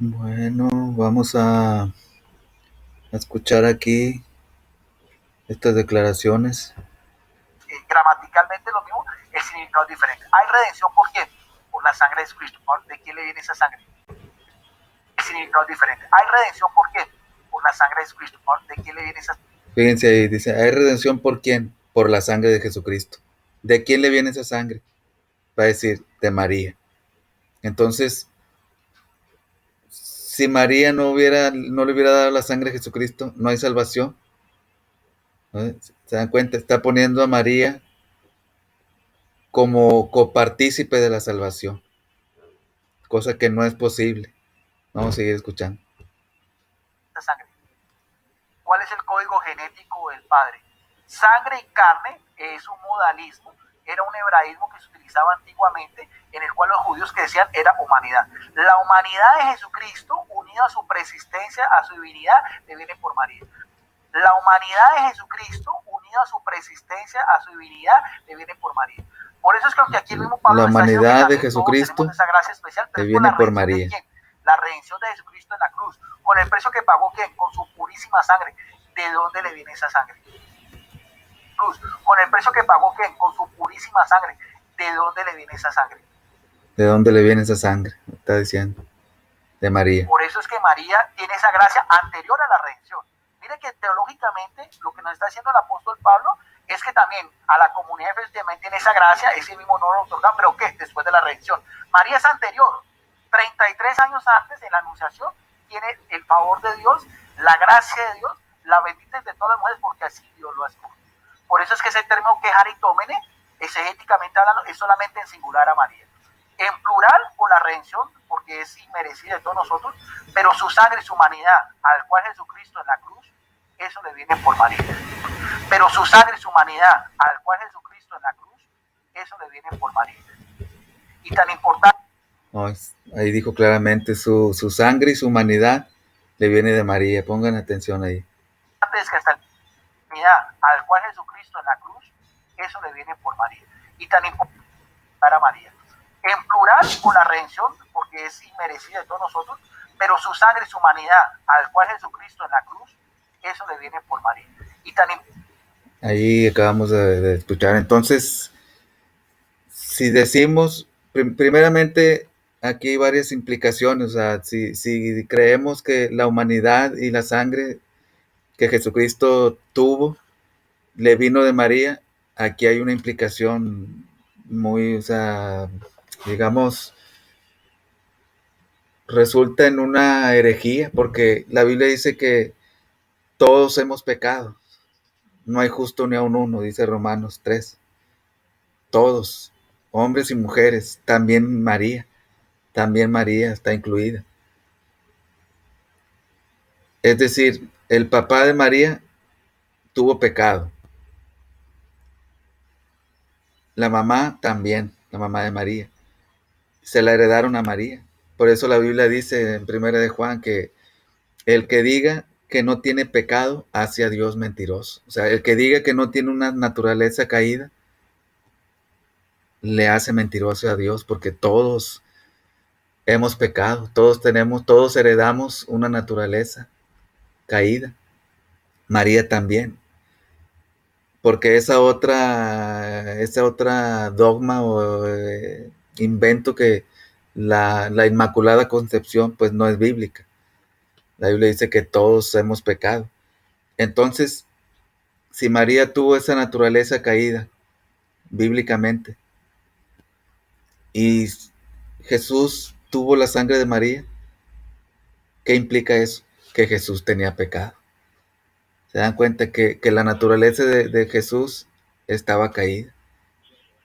Bueno, vamos a escuchar aquí estas declaraciones. Gramaticalmente lo mismo, el significado es diferente. ¿Hay redención por quién? Por la sangre de Jesucristo. ¿De quién le viene esa sangre? El significado es diferente. ¿Hay redención por quién? Por la sangre de Jesucristo. ¿De quién le viene esa sangre? Fíjense ahí, dice, ¿hay redención por quién? Por la sangre de Jesucristo. ¿De quién le viene esa sangre? Va a decir, de María. Entonces, si María no le hubiera dado la sangre a Jesucristo, no hay salvación. ¿No? ¿Se dan cuenta? Está poniendo a María como copartícipe de la salvación, cosa que no es posible. Vamos a seguir escuchando. Sangre. ¿Cuál es el código genético del Padre? Sangre y carne es un modalismo, era un hebraísmo que se utilizaba antiguamente, en el cual los judíos que decían era humanidad. La humanidad de Jesucristo, unida a su preexistencia, a su divinidad, le viene por María. La humanidad de Jesucristo, unida a su preexistencia, a su divinidad, le viene por María. Por eso es que aquí el mismo Pablo La está diciendo que humanidad de también todos Jesucristo tenemos esa gracia especial, le pero es por viene la por redención de María. quién? La redención de Jesucristo en la cruz, con el precio que pagó quién, con su purísima sangre. ¿De dónde le viene esa sangre? Cruz, con el precio que pagó quién, con su purísima sangre. ¿De dónde le viene esa sangre? ¿De dónde le viene esa sangre? Está diciendo. De María. Por eso es que María tiene esa gracia anterior a la redención. Mire que teológicamente lo que nos está diciendo el apóstol Pablo es que también a la comunidad de fe también tiene esa gracia, ese mismo no lo otorga, pero ¿qué? Después de la redención. María es anterior, 33 años antes, en la anunciación, tiene el favor de Dios, la gracia de Dios, la bendita es de todas las mujeres, porque así Dios lo ha escogido. Por eso es que ese término quejaritómene, exegéticamente hablando, es solamente en singular a María. En plural, por la redención, porque es inmerecida de todos nosotros, pero su sangre y su humanidad, al cual Jesucristo en la cruz, eso le viene por María. Pero su sangre y su humanidad, al cual Jesucristo en la cruz, eso le viene por María. Y tan importante. No, ahí dijo claramente, su sangre y su humanidad le viene de María. Pongan atención ahí. Es que hasta la humanidad, al cual Jesucristo en la cruz, eso le viene por María. Y tan importante para María. En plural, por la redención, porque es inmerecida de todos nosotros, pero su sangre y su humanidad, al cual Jesucristo en la cruz, eso le viene por María. Y tan ahí acabamos de escuchar. Entonces, si decimos, primeramente, aquí hay varias implicaciones. O sea, si creemos que la humanidad y la sangre que Jesucristo tuvo le vino de María, aquí hay una implicación muy, o sea, digamos, resulta en una herejía, porque la Biblia dice que todos hemos pecado. No hay justo ni a uno, dice Romanos 3. Todos, hombres y mujeres, también María está incluida. Es decir, el papá de María tuvo pecado. La mamá también, la mamá de María. Se la heredaron a María. Por eso la Biblia dice en 1 de Juan que el que diga que no tiene pecado hace a Dios mentiroso. O sea, el que diga que no tiene una naturaleza caída le hace mentiroso a Dios, porque todos hemos pecado, todos heredamos una naturaleza caída. María también, porque esa otra dogma o invento que la Inmaculada Concepción, pues no es bíblica. La Biblia dice que todos hemos pecado. Entonces, si María tuvo esa naturaleza caída, bíblicamente, y Jesús tuvo la sangre de María, ¿qué implica eso? Que Jesús tenía pecado. Se dan cuenta que la naturaleza de Jesús estaba caída.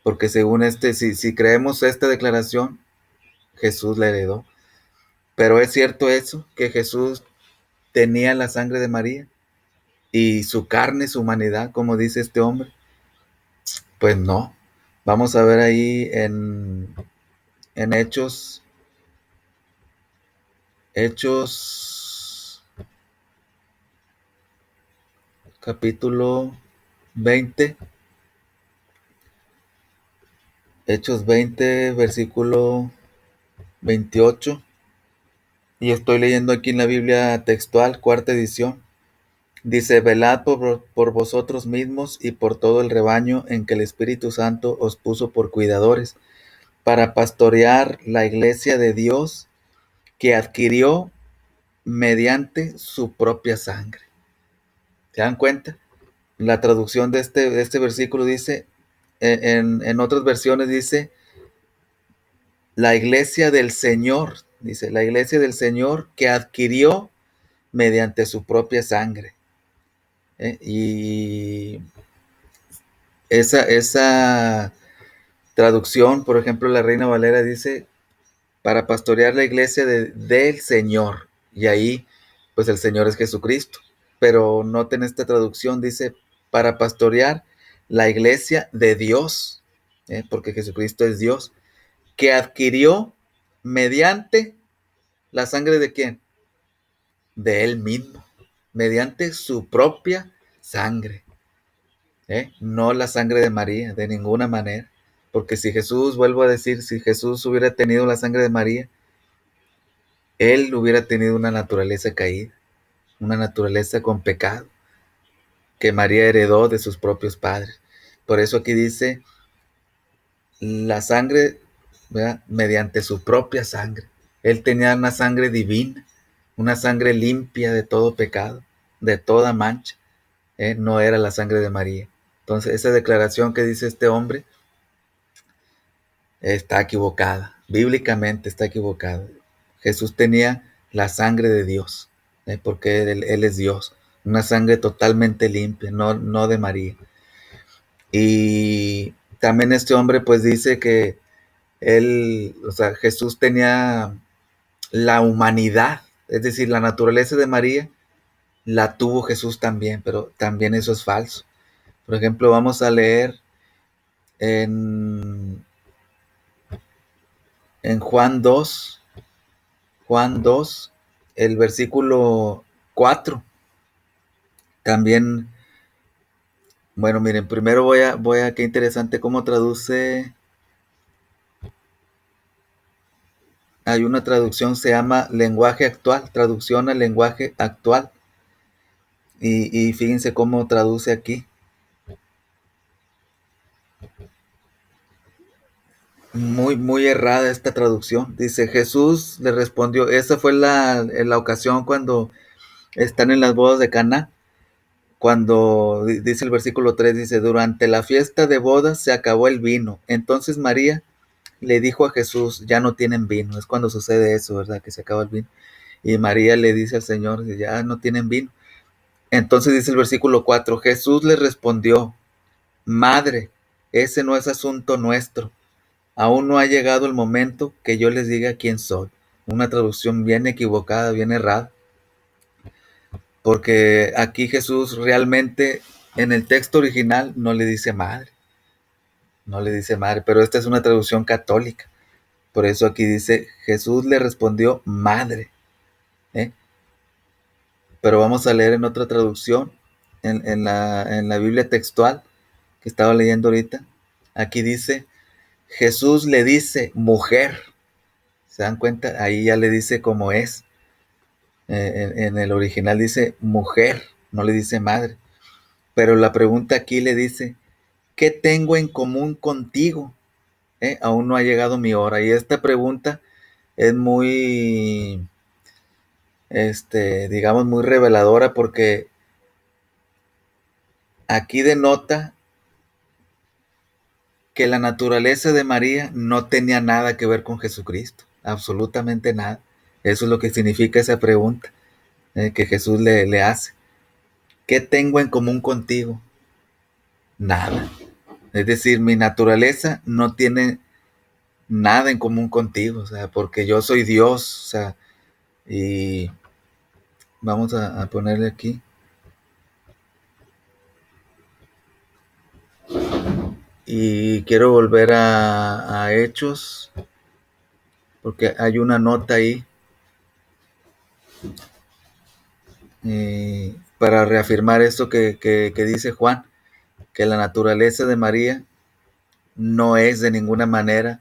Porque según si creemos esta declaración, Jesús la heredó. Pero es cierto eso, que Jesús tenía la sangre de María y su carne, su humanidad, como dice este hombre. Pues no. Vamos a ver ahí en Hechos capítulo 20. Hechos 20, versículo 28. y estoy leyendo aquí en la Biblia textual, cuarta edición. Dice, velad por vosotros mismos y por todo el rebaño en que el Espíritu Santo os puso por cuidadores, para pastorear la iglesia de Dios que adquirió mediante su propia sangre. ¿Se dan cuenta? La traducción de este versículo dice, en otras versiones dice, la iglesia del Señor, dice, la iglesia del Señor que adquirió mediante su propia sangre. Y esa traducción, por ejemplo, la Reina Valera dice, para pastorear la iglesia del Señor. Y ahí, pues el Señor es Jesucristo. Pero noten esta traducción, dice, para pastorear la iglesia de Dios, porque Jesucristo es Dios, que adquirió mediante la sangre de quién? De Él mismo, mediante su propia sangre. No la sangre de María, de ninguna manera. Porque si Jesús, vuelvo a decir, si Jesús hubiera tenido la sangre de María, Él hubiera tenido una naturaleza caída, una naturaleza con pecado, que María heredó de sus propios padres. Por eso aquí dice, la sangre, ¿verdad? Mediante su propia sangre. Él tenía una sangre divina, una sangre limpia de todo pecado, de toda mancha. No era la sangre de María. Entonces, esa declaración que dice este hombre está equivocada, bíblicamente está equivocada. Jesús tenía la sangre de Dios, porque él es Dios, una sangre totalmente limpia, no de María. Y también este hombre pues dice que o sea, Jesús tenía la humanidad, es decir, la naturaleza de María la tuvo Jesús también, pero también eso es falso. Por ejemplo, vamos a leer en, en Juan 2, el versículo 4. También, bueno, miren, primero qué interesante cómo traduce. Hay una traducción, se llama lenguaje actual, traducción al lenguaje actual. Y fíjense cómo traduce aquí. Muy errada esta traducción. Dice, Jesús le respondió, esa fue la ocasión cuando están en las bodas de Caná. Cuando dice el versículo 3, dice, durante la fiesta de bodas se acabó el vino. Entonces María le dijo a Jesús, ya no tienen vino. Es cuando sucede eso, ¿verdad? Que se acaba el vino. Y María le dice al Señor, ya no tienen vino. Entonces dice el versículo 4, Jesús le respondió, Madre, ese no es asunto nuestro. Aún no ha llegado el momento que yo les diga quién soy. Una traducción bien equivocada, bien errada. Porque aquí Jesús realmente en el texto original no le dice madre. No le dice madre, pero esta es una traducción católica. Por eso aquí dice, Jesús le respondió madre. ¿eh? Pero vamos a leer en otra traducción, en la Biblia textual que estaba leyendo ahorita. Aquí dice, Jesús le dice mujer. ¿Se dan cuenta? Ahí ya le dice cómo es. En el original dice mujer, no le dice madre. Pero la pregunta aquí le dice, ¿qué tengo en común contigo? Aún no ha llegado mi hora. Y esta pregunta es muy, digamos, muy reveladora porque aquí denota que la naturaleza de María no tenía nada que ver con Jesucristo, absolutamente nada. Eso es lo que significa esa pregunta que Jesús le hace. ¿Qué tengo en común contigo? Nada. Es decir, mi naturaleza no tiene nada en común contigo, o sea, porque yo soy Dios, o sea, y vamos a ponerle aquí. Y quiero volver a Hechos, porque hay una nota ahí para reafirmar esto que dice Juan, que la naturaleza de María no es de ninguna manera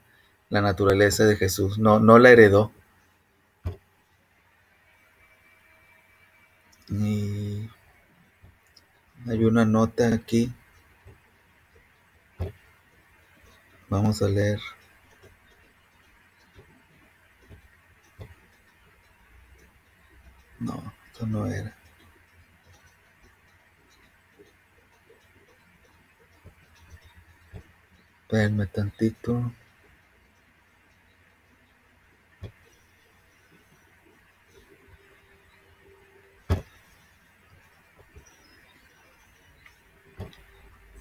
la naturaleza de Jesús, no la heredó. Y hay una nota aquí. Vamos a leer. No, esto no era. Espérenme tantito.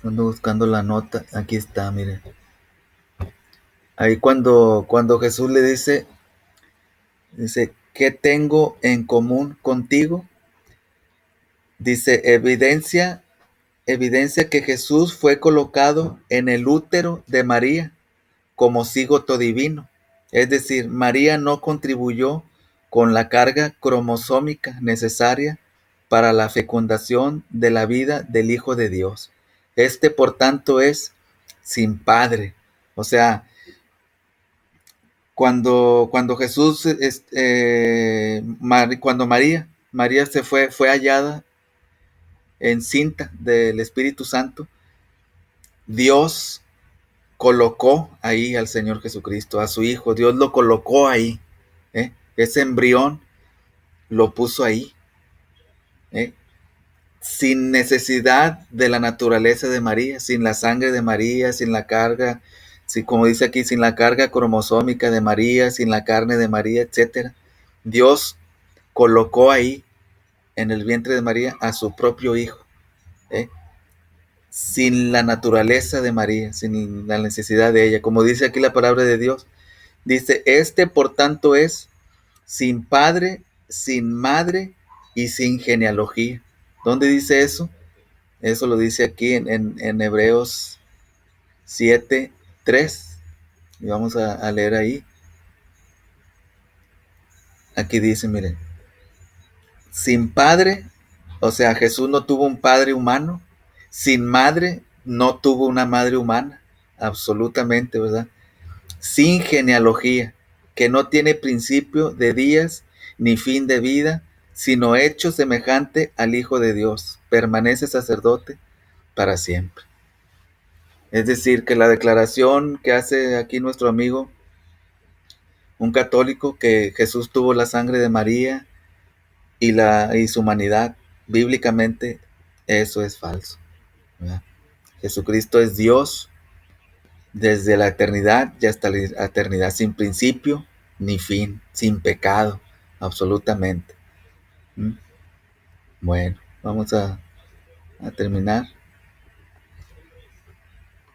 Ando buscando la nota. Aquí está, miren. Ahí cuando Jesús le dice, ¿qué tengo en común contigo? Dice, evidencia que Jesús fue colocado en el útero de María como cigoto divino. Es decir, María no contribuyó con la carga cromosómica necesaria para la fecundación de la vida del Hijo de Dios. Este, por tanto, es sin padre. O sea, cuando Jesús, cuando María fue hallada encinta del Espíritu Santo, Dios colocó ahí al Señor Jesucristo, a su Hijo. Dios lo colocó ahí. Ese embrión lo puso ahí, ¿eh? Sin necesidad de la naturaleza de María, sin la sangre de María, sin la carga, como dice aquí, sin la carga cromosómica de María, sin la carne de María, etc. Dios colocó ahí en el vientre de María a su propio Hijo, ¿eh? Sin la naturaleza de María, sin la necesidad de ella. Como dice aquí la palabra de Dios, dice, este por tanto es sin padre, sin madre y sin genealogía. ¿Dónde dice eso? Eso lo dice aquí en Hebreos 7:3. Y vamos a leer ahí. Aquí dice, miren, sin padre, o sea, Jesús no tuvo un padre humano. Sin madre, no tuvo una madre humana. Absolutamente, ¿verdad? Sin genealogía, que no tiene principio de días ni fin de vida, sino hecho semejante al Hijo de Dios. Permanece sacerdote para siempre. Es decir, que la declaración que hace aquí nuestro amigo, un católico, que Jesús tuvo la sangre de María y su humanidad, bíblicamente eso es falso, ¿verdad? Jesucristo es Dios desde la eternidad y hasta la eternidad, sin principio ni fin, sin pecado, absolutamente. ¿Mm? Bueno, vamos a terminar.